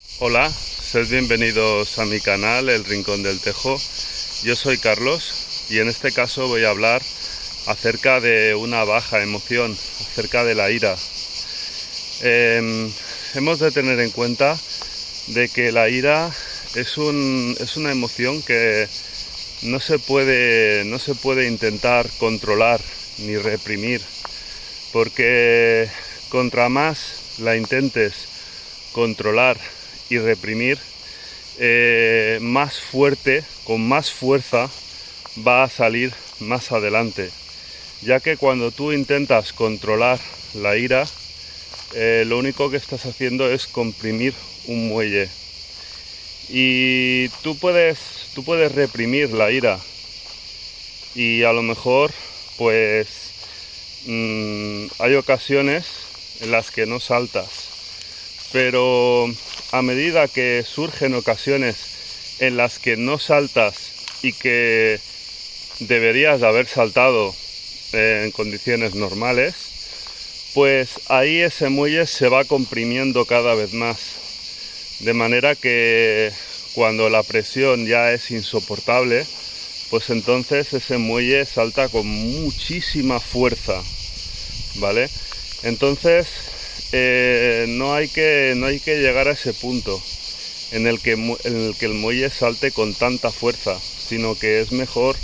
Hola, sed bienvenidos a mi canal El Rincón del Tejo. Yo soy Carlos y en este caso voy a hablar acerca de una baja emoción, acerca de la ira. Hemos de tener en cuenta de que la ira es una emoción que no se puede intentar controlar ni reprimir, porque contra más la intentes controlar y reprimir, más fuerte, con más fuerza va a salir más adelante, ya que cuando tú intentas controlar la ira, lo único que estás haciendo es comprimir un muelle. Y tú puedes reprimir la ira y a lo mejor pues hay ocasiones en las que no saltas, pero a medida que surgen ocasiones en las que no saltas y que deberías de haber saltado en condiciones normales, pues ahí ese muelle se va comprimiendo cada vez más, de manera que cuando la presión ya es insoportable, pues entonces ese muelle salta con muchísima fuerza, ¿vale? Entonces no hay que llegar a ese punto en el que el muelle salte con tanta fuerza, sino que es mejor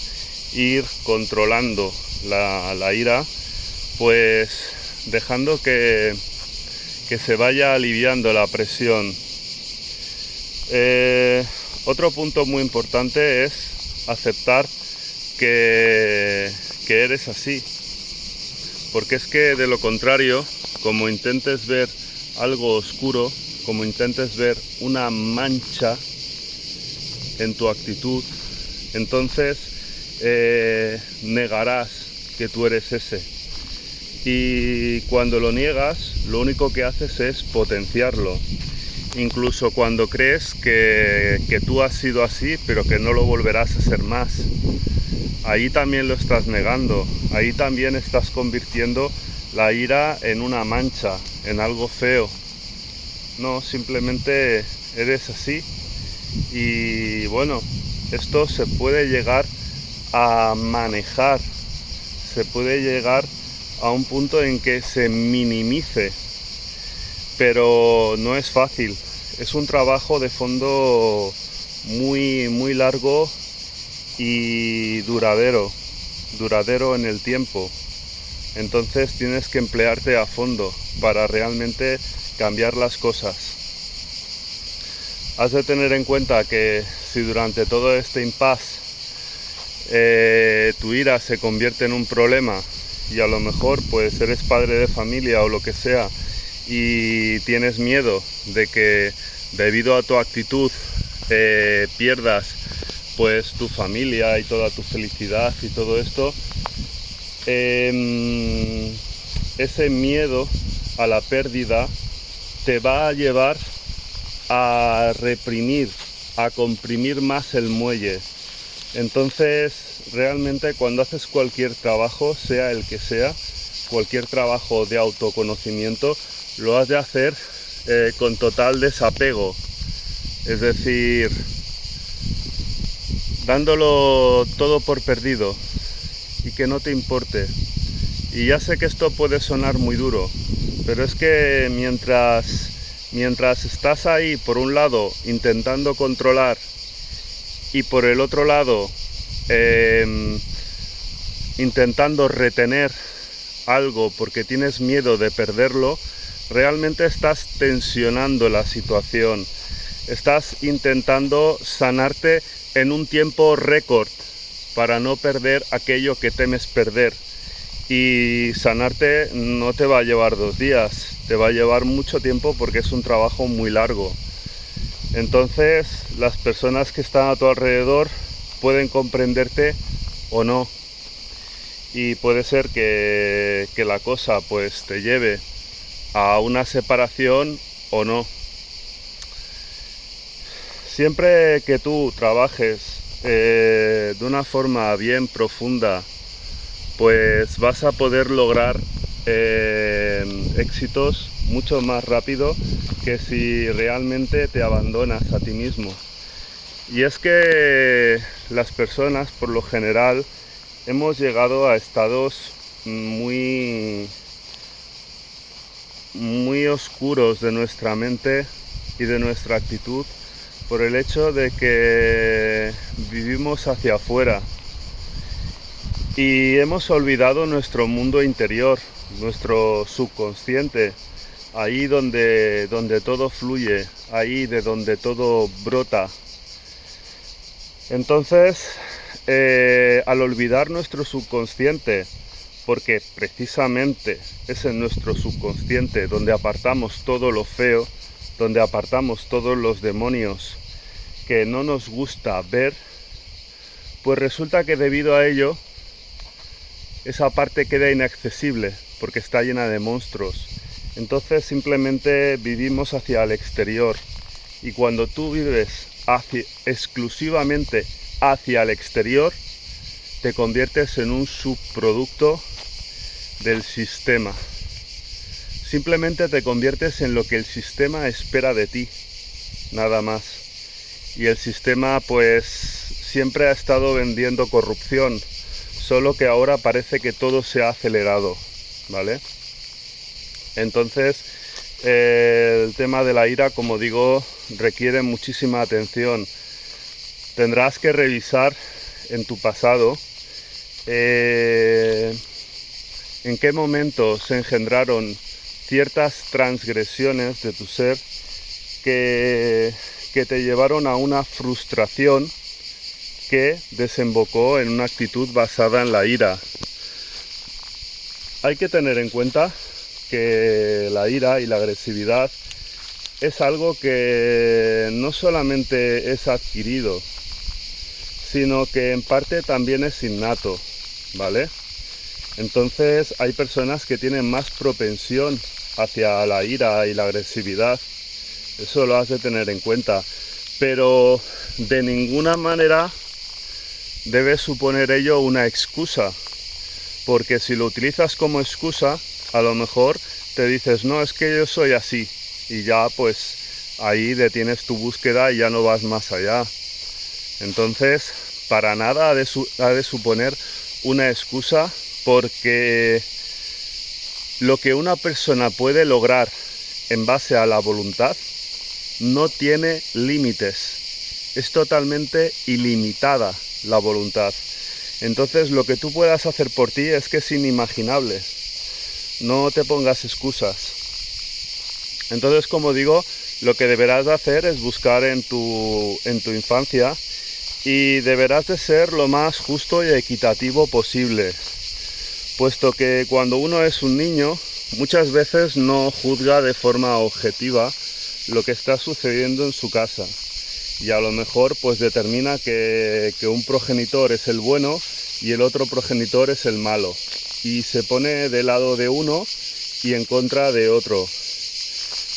ir controlando la ira, pues dejando que se vaya aliviando la presión. Otro punto muy importante es aceptar que eres así, porque es que de lo contrario, como intentes ver algo oscuro, como intentes ver una mancha en tu actitud, entonces negarás que tú eres ese. Y cuando lo niegas, lo único que haces es potenciarlo. Incluso cuando crees que tú has sido así, pero que no lo volverás a ser más, ahí también lo estás negando, ahí también estás convirtiendo la ira en una mancha, en algo feo. No, simplemente eres así. Y bueno, esto se puede llegar a manejar, se puede llegar a un punto en que se minimice, pero no es fácil. Es un trabajo de fondo muy largo y duradero en el tiempo. Entonces tienes que emplearte a fondo para realmente cambiar las cosas. Has de tener en cuenta que si durante todo este impasse tu ira se convierte en un problema y a lo mejor pues eres padre de familia o lo que sea y tienes miedo de que debido a tu actitud pierdas pues tu familia y toda tu felicidad y todo esto, ese miedo a la pérdida te va a llevar a reprimir, a comprimir más el muelle. Entonces realmente cuando haces cualquier trabajo, sea el que sea, cualquier trabajo de autoconocimiento, lo has de hacer con total desapego, es decir, dándolo todo por perdido y que no te importe. Y ya sé que esto puede sonar muy duro, pero es que mientras estás ahí, por un lado, intentando controlar y por el otro lado, intentando retener algo porque tienes miedo de perderlo, realmente estás tensionando la situación. Estás intentando sanarte en un tiempo récord para no perder aquello que temes perder. Y sanarte no te va a llevar 2 días, te va a llevar mucho tiempo porque es un trabajo muy largo. Entonces, las personas que están a tu alrededor pueden comprenderte o no. Y puede ser que la cosa pues te lleve a una separación o no. Siempre que tú trabajes de una forma bien profunda, pues vas a poder lograr éxitos mucho más rápido que si realmente te abandonas a ti mismo. Y es que las personas, por lo general, hemos llegado a estados muy oscuros de nuestra mente y de nuestra actitud por el hecho de que vivimos hacia afuera y hemos olvidado nuestro mundo interior, nuestro subconsciente, ahí donde todo fluye, ahí de donde todo brota. Entonces, al olvidar nuestro subconsciente, porque precisamente es en nuestro subconsciente donde apartamos todo lo feo, donde apartamos todos los demonios que no nos gusta ver, pues resulta que debido a ello esa parte queda inaccesible porque está llena de monstruos. Entonces simplemente vivimos hacia el exterior, y cuando tú vives exclusivamente hacia el exterior, te conviertes en un subproducto del sistema. Simplemente te conviertes en lo que el sistema espera de ti, nada más. Y el sistema pues siempre ha estado vendiendo corrupción, solo que ahora parece que todo se ha acelerado, ¿vale? Entonces el tema de la ira, como digo, requiere muchísima atención. Tendrás que revisar en tu pasado en qué momento se engendraron ciertas transgresiones de tu ser que te llevaron a una frustración que desembocó en una actitud basada en la ira. Hay que tener en cuenta que la ira y la agresividad es algo que no solamente es adquirido, sino que en parte también es innato, ¿vale? Entonces hay personas que tienen más propensión hacia la ira y la agresividad, eso lo has de tener en cuenta, pero de ninguna manera debe suponer ello una excusa, porque si lo utilizas como excusa, a lo mejor te dices, no, es que yo soy así, y ya pues ahí detienes tu búsqueda y ya no vas más allá. Entonces, para nada ha de suponer una excusa, porque lo que una persona puede lograr en base a la voluntad no tiene límites, es totalmente ilimitada la voluntad. Entonces lo que tú puedas hacer por ti es que es inimaginable, no te pongas excusas. Entonces, como digo, lo que deberás de hacer es buscar en tu infancia, y deberás de ser lo más justo y equitativo posible, puesto que cuando uno es un niño muchas veces no juzga de forma objetiva lo que está sucediendo en su casa, y a lo mejor pues determina que un progenitor es el bueno y el otro progenitor es el malo, y se pone del lado de uno y en contra de otro.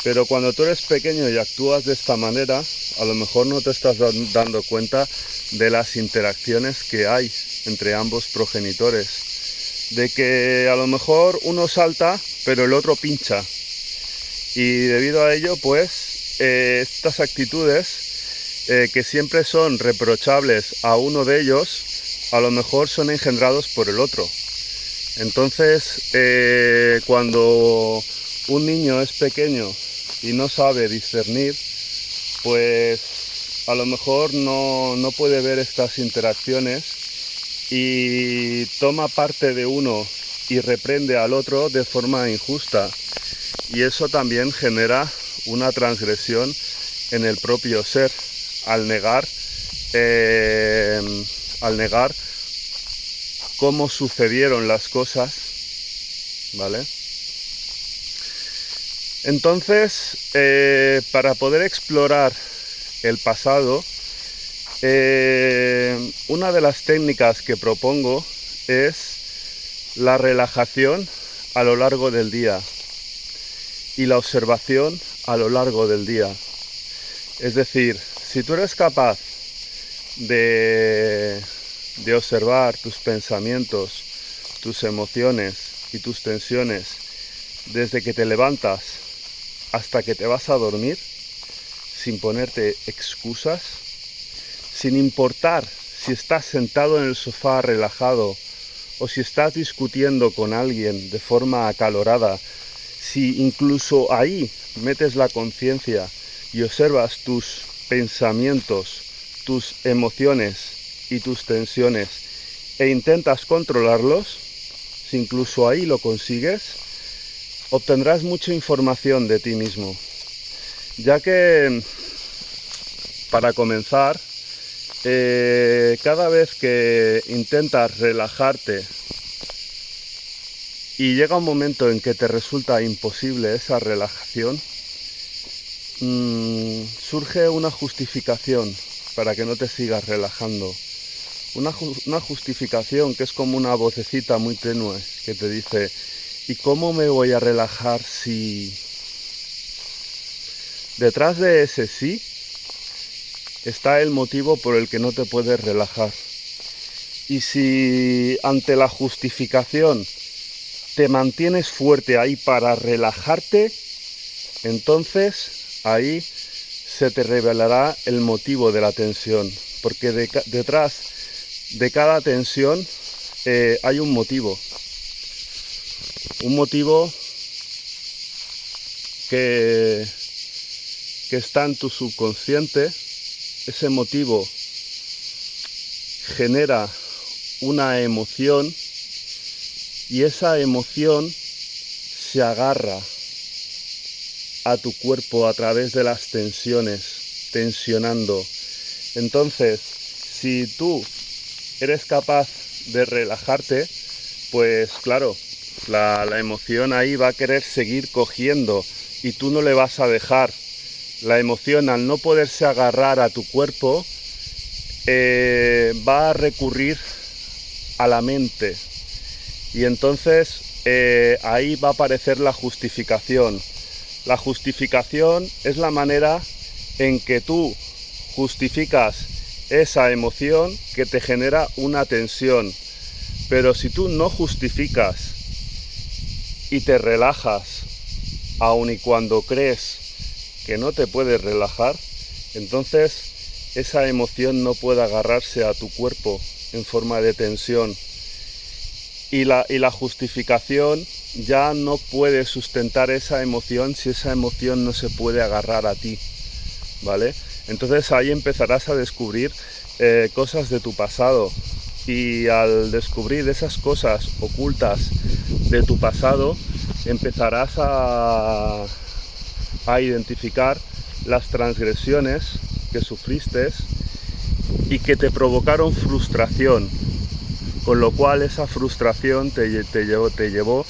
Pero cuando tú eres pequeño y actúas de esta manera, a lo mejor no te estás dando cuenta de las interacciones que hay entre ambos progenitores, de que a lo mejor uno salta pero el otro pincha, y debido a ello pues estas actitudes que siempre son reprochables a uno de ellos, a lo mejor son engendrados por el otro. Entonces cuando un niño es pequeño y no sabe discernir, pues a lo mejor no puede ver estas interacciones y toma parte de uno y reprende al otro de forma injusta, y eso también genera una transgresión en el propio ser al negar cómo sucedieron las cosas, ¿vale? Entonces, para poder explorar el pasado, una de las técnicas que propongo es la relajación a lo largo del día y la observación a lo largo del día. Es decir, si tú eres capaz de observar tus pensamientos, tus emociones y tus tensiones desde que te levantas hasta que te vas a dormir, sin ponerte excusas, sin importar si estás sentado en el sofá relajado o si estás discutiendo con alguien de forma acalorada, si incluso ahí metes la conciencia y observas tus pensamientos, tus emociones y tus tensiones e intentas controlarlos, si incluso ahí lo consigues, obtendrás mucha información de ti mismo. Ya que, para comenzar, cada vez que intentas relajarte y llega un momento en que te resulta imposible esa relajación, surge una justificación para que no te sigas relajando. Una justificación que es como una vocecita muy tenue que te dice: ¿y cómo me voy a relajar si...? Detrás de ese sí está el motivo por el que no te puedes relajar. Y si ante la justificación te mantienes fuerte ahí para relajarte, entonces ahí se te revelará el motivo de la tensión, porque detrás de cada tensión hay un motivo que está en tu subconsciente. Ese motivo genera una emoción y esa emoción se agarra a tu cuerpo a través de las tensiones, tensionando. Entonces, si tú eres capaz de relajarte, pues claro, la emoción ahí va a querer seguir cogiendo y tú no le vas a dejar. La emoción, al no poderse agarrar a tu cuerpo, va a recurrir a la mente. Y entonces ahí va a aparecer la justificación. La justificación es la manera en que tú justificas esa emoción que te genera una tensión. Pero si tú no justificas y te relajas, aun y cuando crees que no te puedes relajar, entonces esa emoción no puede agarrarse a tu cuerpo en forma de tensión. Y la justificación ya no puede sustentar esa emoción si esa emoción no se puede agarrar a ti, ¿vale? Entonces ahí empezarás a descubrir cosas de tu pasado, y al descubrir esas cosas ocultas de tu pasado empezarás a identificar las transgresiones que sufriste y que te provocaron frustración, con lo cual esa frustración te llevó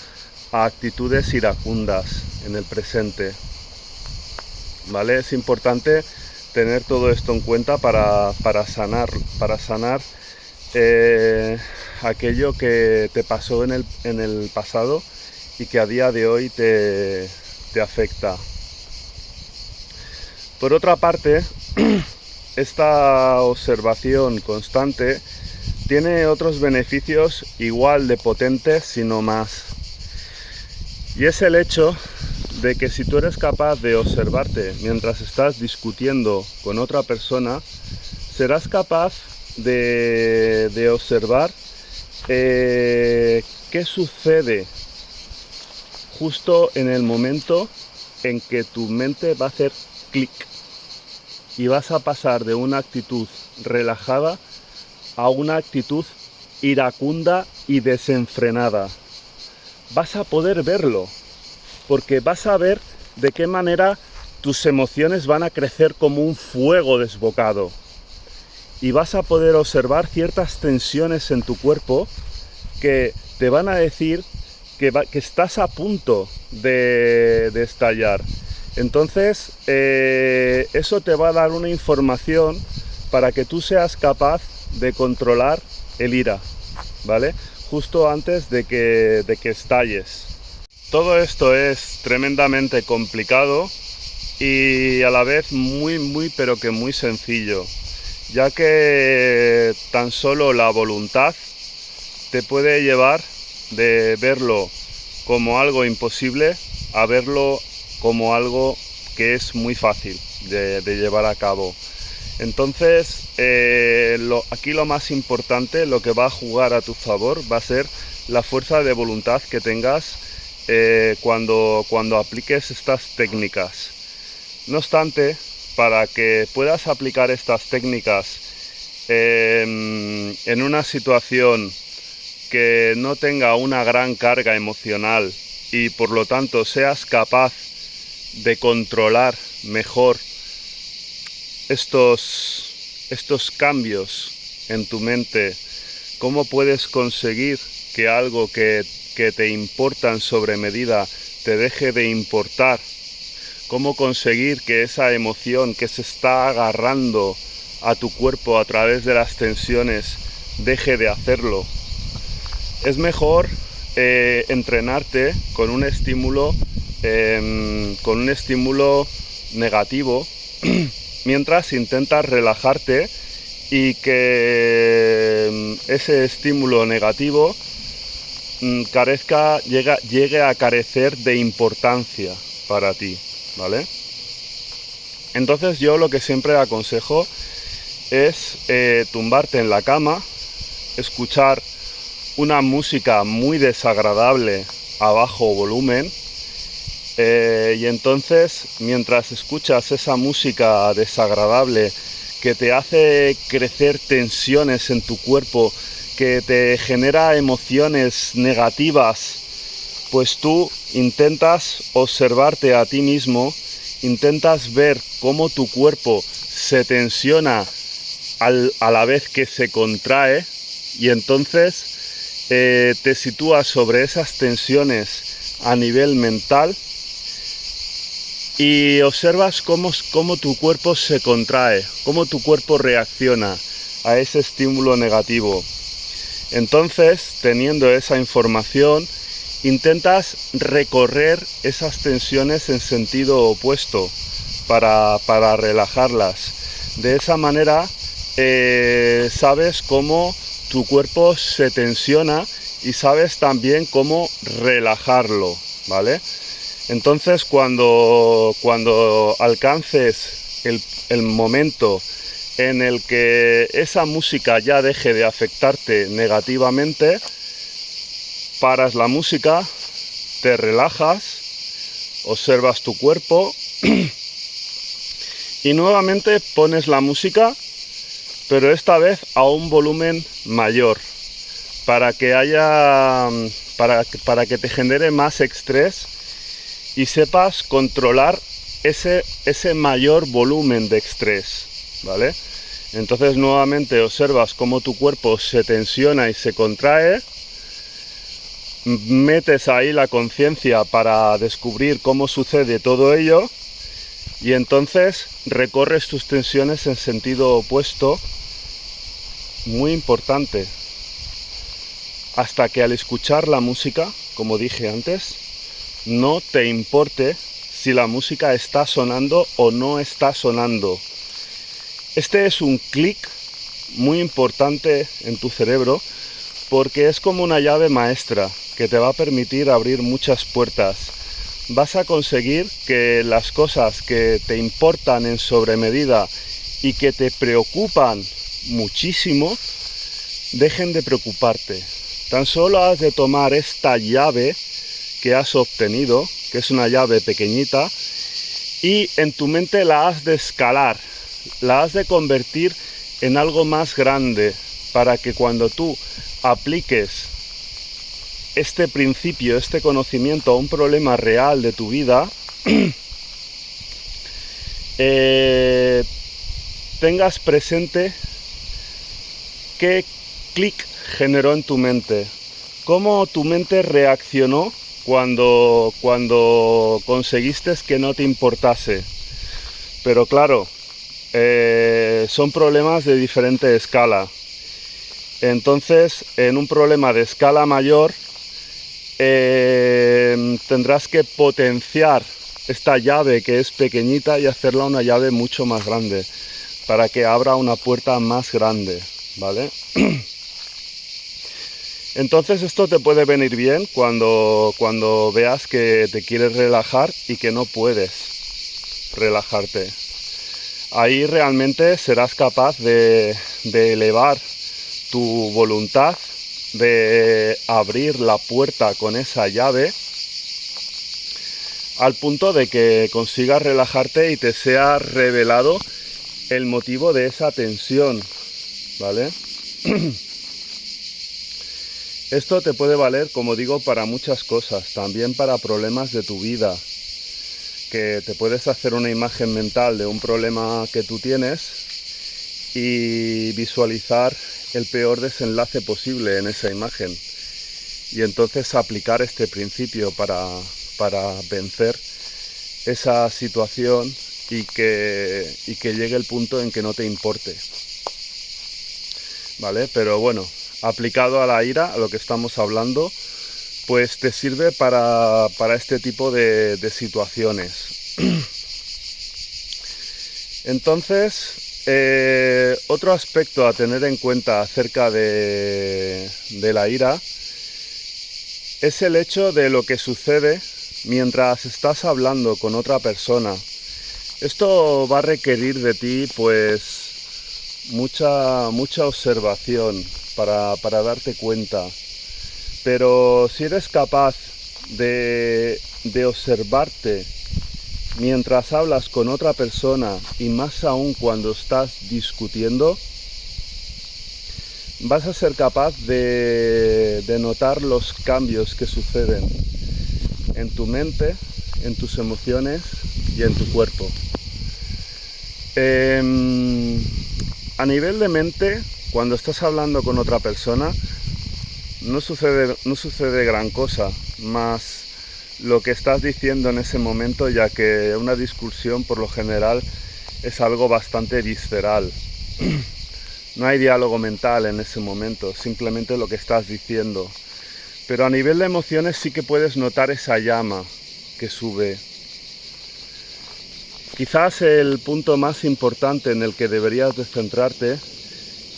a actitudes iracundas en el presente, ¿vale? Es importante tener todo esto en cuenta para sanar aquello que te pasó en el pasado y que a día de hoy te afecta. Por otra parte, esta observación constante tiene otros beneficios igual de potentes, si no más. Y es el hecho de que si tú eres capaz de observarte mientras estás discutiendo con otra persona, serás capaz de observar qué sucede justo en el momento en que tu mente va a hacer clic y vas a pasar de una actitud relajada a una actitud iracunda y desenfrenada. Vas a poder verlo, porque vas a ver de qué manera tus emociones van a crecer como un fuego desbocado. Y vas a poder observar ciertas tensiones en tu cuerpo que te van a decir que estás a punto de estallar. Entonces, eso te va a dar una información para que tú seas capaz de controlar el ira, ¿vale? Justo antes de que estalles. Todo esto es tremendamente complicado y a la vez muy pero que muy sencillo, ya que tan solo la voluntad te puede llevar de verlo como algo imposible a verlo como algo que es muy fácil de llevar a cabo. Entonces, aquí lo más importante, lo que va a jugar a tu favor, va a ser la fuerza de voluntad que tengas cuando apliques estas técnicas. No obstante, para que puedas aplicar estas técnicas en una situación que no tenga una gran carga emocional y por lo tanto seas capaz de controlar mejor estos cambios en tu mente, cómo puedes conseguir que algo que te importa en sobremedida te deje de importar, cómo conseguir que esa emoción que se está agarrando a tu cuerpo a través de las tensiones deje de hacerlo. Es mejor entrenarte con un estímulo negativo mientras intentas relajarte y que ese estímulo negativo llegue a carecer de importancia para ti, ¿vale? Entonces yo lo que siempre aconsejo es tumbarte en la cama, escuchar una música muy desagradable a bajo volumen, y entonces mientras escuchas esa música desagradable que te hace crecer tensiones en tu cuerpo, que te genera emociones negativas, pues tú intentas observarte a ti mismo, intentas ver cómo tu cuerpo se tensiona a la vez que se contrae, y entonces te sitúas sobre esas tensiones a nivel mental y observas cómo tu cuerpo se contrae, cómo tu cuerpo reacciona a ese estímulo negativo. Entonces, teniendo esa información, intentas recorrer esas tensiones en sentido opuesto para relajarlas. De esa manera sabes cómo tu cuerpo se tensiona y sabes también cómo relajarlo, ¿vale? Entonces cuando alcances el momento en el que esa música ya deje de afectarte negativamente, paras la música, te relajas, observas tu cuerpo y nuevamente pones la música, pero esta vez a un volumen mayor, para que te genere más estrés y sepas controlar ese mayor volumen de estrés, ¿vale? Entonces nuevamente observas cómo tu cuerpo se tensiona y se contrae, metes ahí la conciencia para descubrir cómo sucede todo ello y entonces recorres tus tensiones en sentido opuesto, muy importante, hasta que al escuchar la música, como dije antes, no te importe si la música está sonando o no está sonando. Este es un clic muy importante en tu cerebro porque es como una llave maestra que te va a permitir abrir muchas puertas. Vas a conseguir que las cosas que te importan en sobremedida y que te preocupan muchísimo dejen de preocuparte. Tan solo has de tomar esta llave que has obtenido, que es una llave pequeñita, y en tu mente la has de escalar, la has de convertir en algo más grande para que cuando tú apliques este principio, este conocimiento a un problema real de tu vida, tengas presente qué clic generó en tu mente, cómo tu mente reaccionó cuando conseguiste que no te importase. Pero claro, son problemas de diferente escala. Entonces, en un problema de escala mayor, tendrás que potenciar esta llave que es pequeñita y hacerla una llave mucho más grande para que abra una puerta más grande, ¿vale? Entonces esto te puede venir bien cuando veas que te quieres relajar y que no puedes relajarte. Ahí realmente serás capaz de elevar tu voluntad, de abrir la puerta con esa llave al punto de que consigas relajarte y te sea revelado el motivo de esa tensión, ¿vale? Esto te puede valer, como digo, para muchas cosas, también para problemas de tu vida, que te puedes hacer una imagen mental de un problema que tú tienes y visualizar el peor desenlace posible en esa imagen. Y entonces aplicar este principio para vencer esa situación y que llegue el punto en que no te importe, ¿vale? Pero bueno, aplicado a la ira, a lo que estamos hablando, pues te sirve para este tipo de situaciones. Entonces, otro aspecto a tener en cuenta acerca de la ira es el hecho de lo que sucede mientras estás hablando con otra persona. Esto va a requerir de ti pues mucha observación para darte cuenta. Pero si eres capaz de observarte mientras hablas con otra persona, y más aún cuando estás discutiendo, vas a ser capaz de notar los cambios que suceden en tu mente, en tus emociones y en tu cuerpo. A nivel de mente, cuando estás hablando con otra persona, no sucede gran cosa, más lo que estás diciendo en ese momento, ya que una discusión por lo general es algo bastante visceral. No hay diálogo mental en ese momento, simplemente lo que estás diciendo. Pero a nivel de emociones sí que puedes notar esa llama que sube. Quizás el punto más importante en el que deberías de centrarte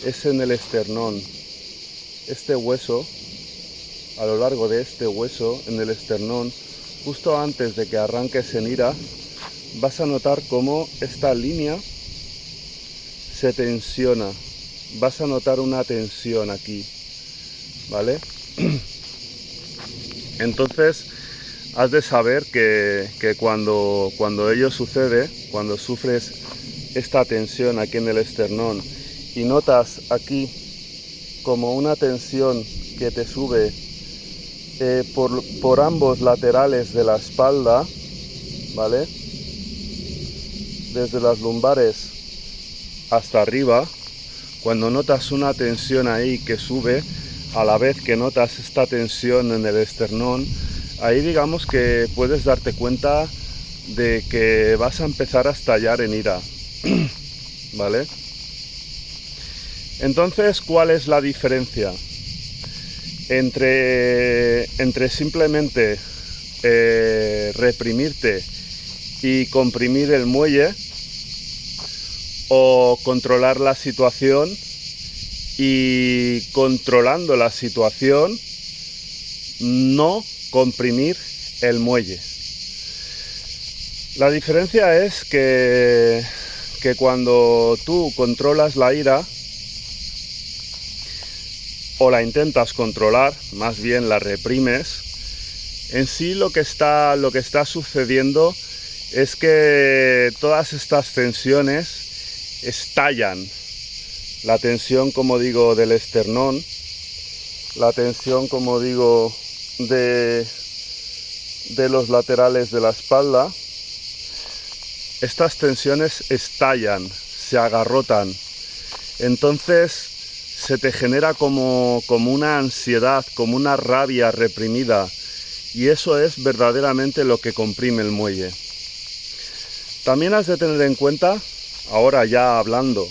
es en el esternón. Este hueso, a lo largo de este hueso, en el esternón, justo antes de que arranques en ira, vas a notar cómo esta línea se tensiona. Vas a notar una tensión aquí, ¿vale? Entonces, has de saber que cuando ello sucede, cuando sufres esta tensión aquí en el esternón y notas aquí como una tensión que te sube por ambos laterales de la espalda, ¿vale? Desde las lumbares hasta arriba, cuando notas una tensión ahí que sube, a la vez que notas esta tensión en el esternón, ahí digamos que puedes darte cuenta de que vas a empezar a estallar en ira, ¿vale? Entonces, ¿cuál es la diferencia entre simplemente reprimirte y comprimir el muelle, o controlar la situación y, controlando la situación, no comprimir el muelle? La diferencia es que cuando tú controlas la ira, o la intentas controlar, más bien la reprimes, en sí lo que está sucediendo es que todas estas tensiones estallan. La tensión, como digo, del esternón, la tensión, como digo, de los laterales de la espalda. Estas tensiones estallan, se agarrotan. Entonces se te genera como una ansiedad, como una rabia reprimida, y eso es verdaderamente lo que comprime el muelle. También has de tener en cuenta, ahora ya hablando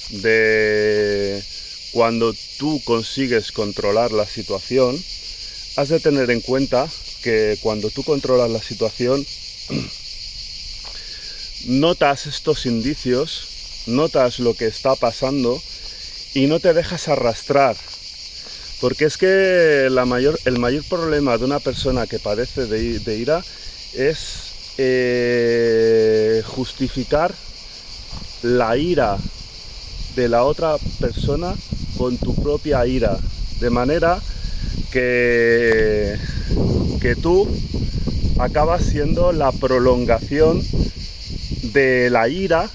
de cuando tú consigues controlar la situación, has de tener en cuenta que cuando tú controlas la situación, notas estos indicios, notas lo que está pasando y no te dejas arrastrar. Porque es que el mayor problema de una persona que padece de ira es justificar la ira de la otra persona con tu propia ira, de manera que tú acabas siendo la prolongación de la ira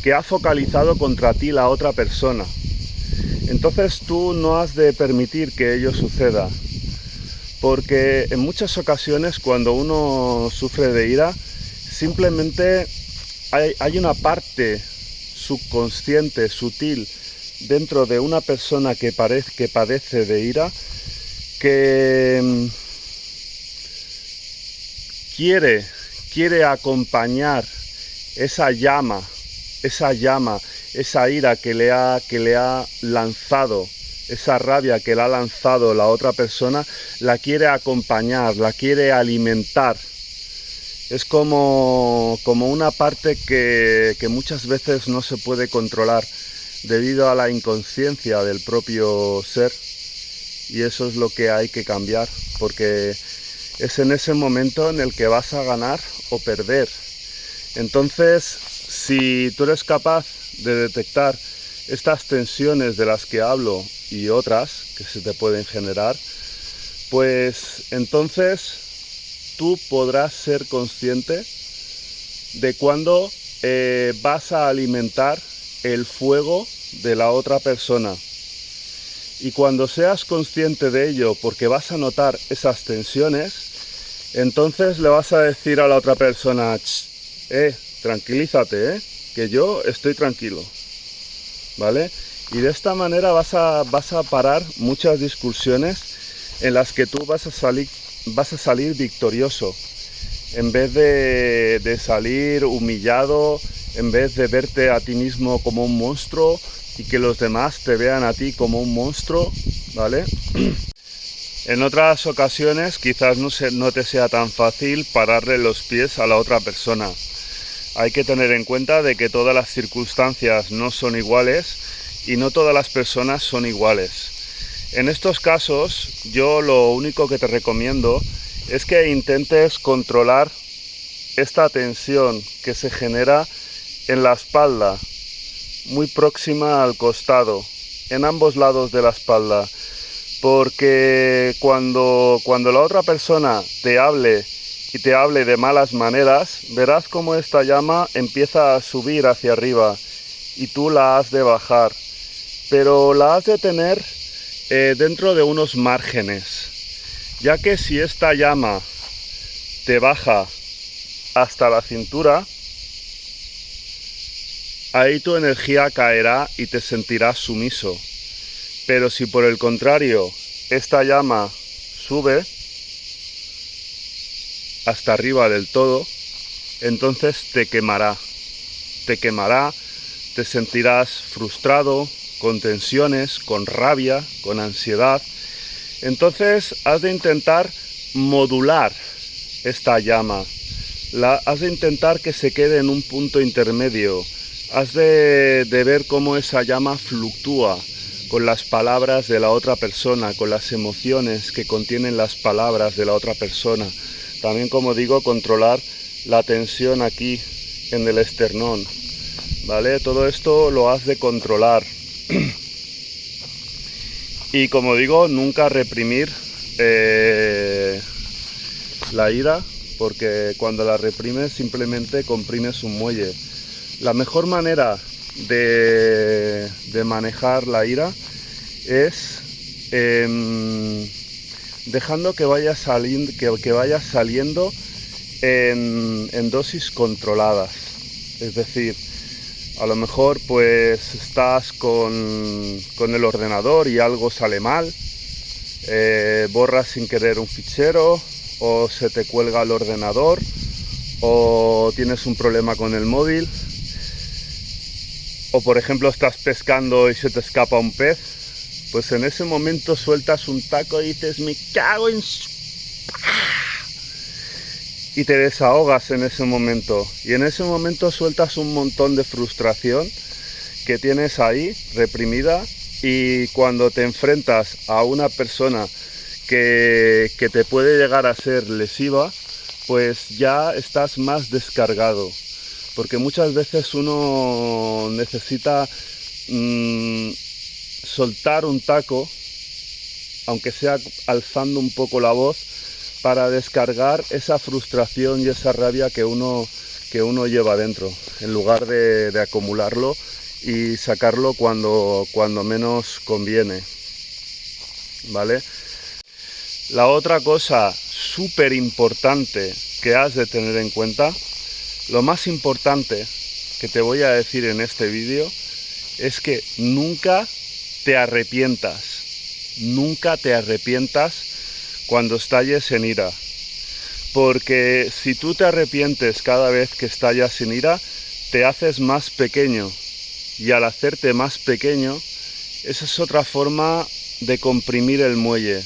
que ha focalizado contra ti la otra persona. Entonces tú no has de permitir que ello suceda, porque en muchas ocasiones cuando uno sufre de ira, simplemente hay una parte subconsciente, sutil, dentro de una persona que padece de ira, que quiere acompañar esa llama, esa ira que le ha lanzado, esa rabia que le ha lanzado la otra persona, la quiere acompañar, la quiere alimentar. Es como una parte que muchas veces no se puede controlar debido a la inconsciencia del propio ser, y eso es lo que hay que cambiar, porque es en ese momento en el que vas a ganar o perder. Entonces, si tú eres capaz de detectar estas tensiones de las que hablo y otras que se te pueden generar, pues entonces tú podrás ser consciente de cuándo vas a alimentar el fuego de la otra persona. Y cuando seas consciente de ello, porque vas a notar esas tensiones, entonces le vas a decir a la otra persona: tranquilízate, que yo estoy tranquilo, ¿vale? Y de esta manera vas a parar muchas discusiones en las que tú vas a salir victorioso, en vez de salir humillado, en vez de verte a ti mismo como un monstruo y que los demás te vean a ti como un monstruo, ¿vale? En otras ocasiones quizás no te sea tan fácil pararle los pies a la otra persona. Hay que tener en cuenta de que todas las circunstancias no son iguales y no todas las personas son iguales. En estos casos, yo lo único que te recomiendo es que intentes controlar esta tensión que se genera en la espalda, muy próxima al costado, en ambos lados de la espalda, porque cuando la otra persona te hable y te hable de malas maneras, verás cómo esta llama empieza a subir hacia arriba y tú la has de bajar, pero la has de tener dentro de unos márgenes, ya que si esta llama te baja hasta la cintura, ahí tu energía caerá y te sentirás sumiso. Pero si por el contrario esta llama sube hasta arriba del todo, entonces te quemará, te sentirás frustrado, con tensiones, con rabia, con ansiedad. Entonces has de intentar modular esta llama, has de intentar que se quede en un punto intermedio, has de ver cómo esa llama fluctúa con las palabras de la otra persona, con las emociones que contienen las palabras de la otra persona. También, como digo, controlar la tensión aquí en el esternón, ¿vale? Todo esto lo has de controlar. Y como digo, nunca reprimir la ira, porque cuando la reprimes simplemente comprimes un muelle. La mejor manera de manejar la ira es dejando que vaya saliendo en dosis controladas. Es decir, a lo mejor pues estás con el ordenador y algo sale mal, borras sin querer un fichero, o se te cuelga el ordenador, o tienes un problema con el móvil, o por ejemplo estás pescando y se te escapa un pez. Pues en ese momento sueltas un taco y dices: me cago en... y te desahogas en ese momento, y en ese momento sueltas un montón de frustración que tienes ahí reprimida, y cuando te enfrentas a una persona que te puede llegar a ser lesiva, pues ya estás más descargado, porque muchas veces uno necesita soltar un taco, aunque sea alzando un poco la voz, para descargar esa frustración y esa rabia que uno lleva dentro, en lugar de acumularlo y sacarlo cuando menos conviene, ¿vale? La otra cosa súper importante que has de tener en cuenta, lo más importante que te voy a decir en este vídeo, es que nunca te arrepientas cuando estalles en ira, porque si tú te arrepientes cada vez que estallas en ira, te haces más pequeño, y al hacerte más pequeño, esa es otra forma de comprimir el muelle,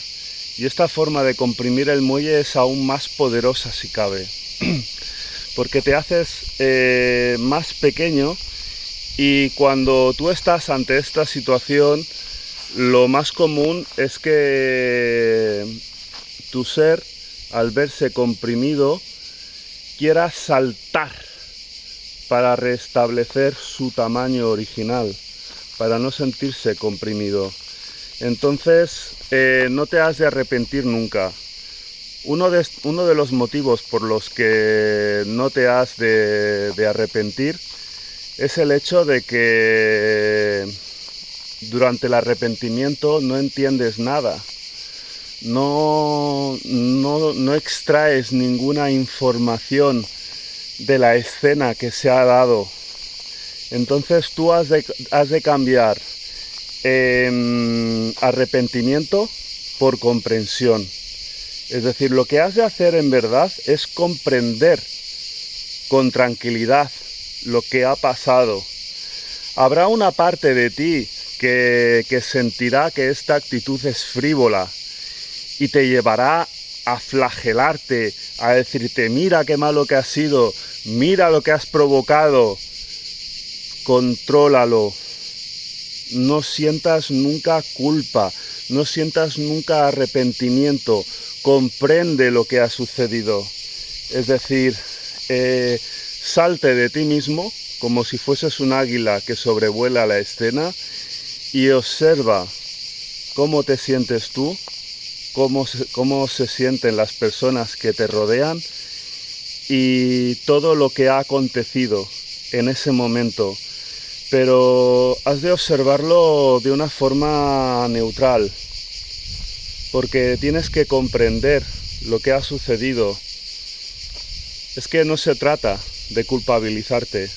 y esta forma de comprimir el muelle es aún más poderosa si cabe, porque te haces más pequeño, y cuando tú estás ante esta situación, lo más común es que tu ser, al verse comprimido, quiera saltar para restablecer su tamaño original, para no sentirse comprimido. Entonces, no te has de arrepentir nunca. Uno de los motivos por los que no te has de arrepentir es el hecho de que durante el arrepentimiento no entiendes nada, no extraes ninguna información de la escena que se ha dado. Entonces tú has de cambiar arrepentimiento por comprensión. Es decir, lo que has de hacer en verdad es comprender con tranquilidad lo que ha pasado. Habrá una parte de ti que sentirá que esta actitud es frívola y te llevará a flagelarte, a decirte: mira qué malo que has sido, mira lo que has provocado. Contrólalo. No sientas nunca culpa, no sientas nunca arrepentimiento. Comprende lo que ha sucedido. Es decir, salte de ti mismo como si fueses un águila que sobrevuela la escena y observa cómo te sientes tú, cómo se sienten las personas que te rodean y todo lo que ha acontecido en ese momento. Pero has de observarlo de una forma neutral, porque tienes que comprender lo que ha sucedido. Es que no se trata de culpabilizarte,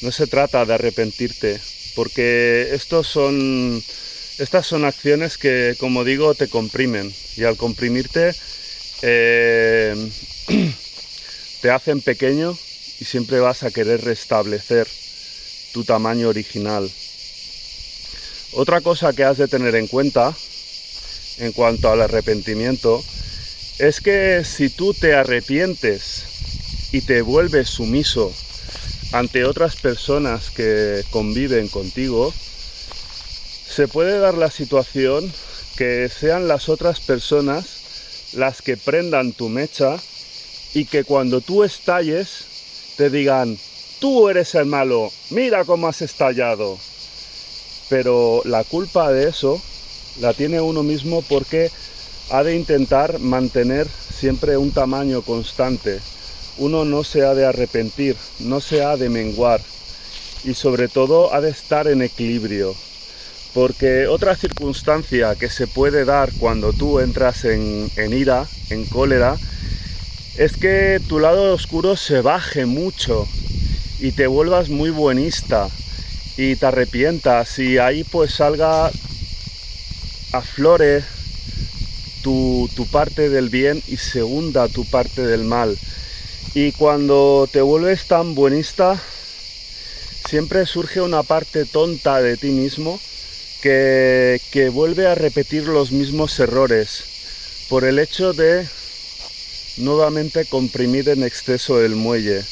no se trata de arrepentirte, porque estas son acciones que, como digo, te comprimen, y al comprimirte te hacen pequeño y siempre vas a querer restablecer tu tamaño original. Otra cosa que has de tener en cuenta en cuanto al arrepentimiento es que si tú te arrepientes y te vuelves sumiso ante otras personas que conviven contigo, se puede dar la situación que sean las otras personas las que prendan tu mecha y que cuando tú estalles te digan: tú eres el malo, mira cómo has estallado. Pero la culpa de eso la tiene uno mismo, porque ha de intentar mantener siempre un tamaño constante. Uno no se ha de arrepentir, no se ha de menguar, y sobre todo ha de estar en equilibrio. Porque otra circunstancia que se puede dar cuando tú entras en ira, en cólera, es que tu lado oscuro se baje mucho y te vuelvas muy buenista y te arrepientas, y ahí pues salga, aflore tu parte del bien y se hunda tu parte del mal. Y cuando te vuelves tan buenista, siempre surge una parte tonta de ti mismo que vuelve a repetir los mismos errores por el hecho de nuevamente comprimir en exceso el muelle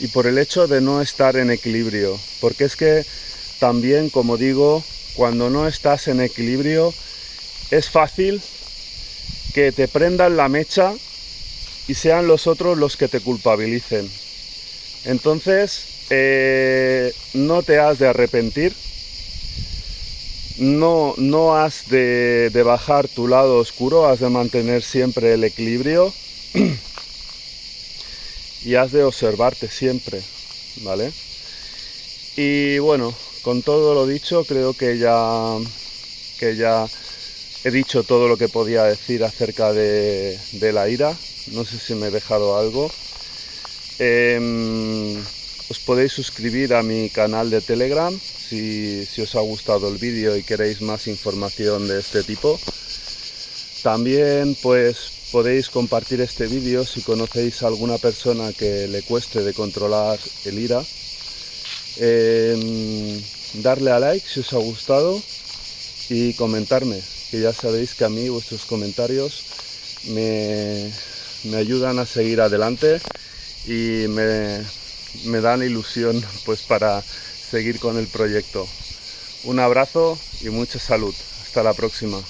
y por el hecho de no estar en equilibrio. Porque es que también, como digo, cuando no estás en equilibrio, es fácil que te prendan la mecha y sean los otros los que te culpabilicen. Entonces, no te has de arrepentir, no has de bajar tu lado oscuro, has de mantener siempre el equilibrio y has de observarte siempre, ¿vale? Y bueno, con todo lo dicho, creo que ya he dicho todo lo que podía decir acerca de la ira. No sé si me he dejado algo. Os podéis suscribir a mi canal de Telegram si os ha gustado el vídeo y queréis más información de este tipo. También pues podéis compartir este vídeo si conocéis a alguna persona que le cueste de controlar el ira. Darle a like si os ha gustado y comentarme, que ya sabéis que a mí vuestros comentarios me ayudan a seguir adelante y me dan ilusión pues para seguir con el proyecto. Un abrazo y mucha salud. Hasta la próxima.